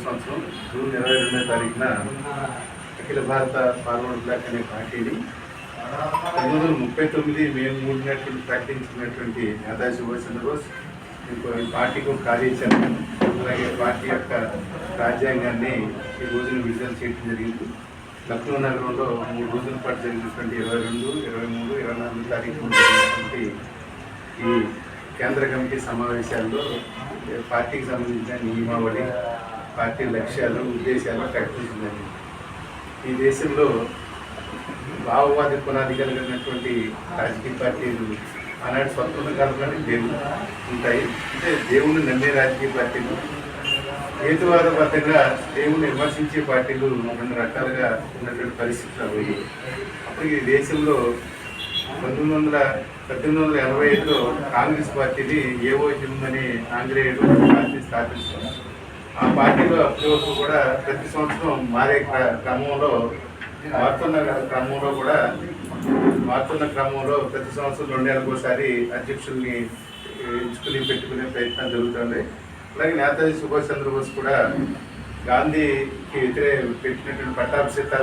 సంవత్సరం జూన్ 22వ తారీఖున అఖిల భారత ఫార్వర్డ్ బ్లాక్ అనే పార్టీని 1939 మే 3 ప్రకటించినటువంటి నేతాజీ సుభాష్ చంద్రబోస్ ఈ పార్టీకి ఒక కార్యాచరణ, అలాగే పార్టీ యొక్క రాజ్యాంగాన్ని ఈ రోజున విడుదల చేయడం జరిగింది. లక్నో నగరంలో 3 రోజుల పాటు జరిగినటువంటి 22, 23, 24 తారీఖున జరిగినటువంటి ఈ కేంద్ర కమిటీ సమావేశాల్లో పార్టీకి సంబంధించిన నియమావళి, పార్టీ లక్ష్యాలు, ఉద్దేశాలు ప్రకటించింది. ఈ దేశంలో భావవాద పునాది కలిగినటువంటి రాజకీయ పార్టీలు ఆనాడు స్వతంత్ర కాలంలోనే దేవుడు ఉంటాయి. అంటే దేవుణ్ణి నమ్మే రాజకీయ పార్టీలు, హేతువాదబద్ధంగా దేవుణ్ణి విమర్శించే పార్టీలు 2 రకాలుగా ఉన్నటువంటి పరిస్థితులు అవి. అప్పుడు ఈ దేశంలో 1885లో కాంగ్రెస్ పార్టీని ఏఓజం అనే ఆంగ్లేయుడు పార్టీ స్థాపించారు. ఆ పార్టీలో అప్పటి వరకు కూడా ప్రతి సంవత్సరం మారే క్రమంలో మారుతున్న క్రమంలో ప్రతి సంవత్సరం 2 నెలలకు ఒకసారి అధ్యక్షుల్ని ఎంచుకుని పెట్టుకునే ప్రయత్నం జరుగుతుంది. అలాగే నేతాజీ సుభాష్ చంద్రబోస్ కూడా గాంధీకి పెట్టినటువంటి పట్టాభిషేకాలు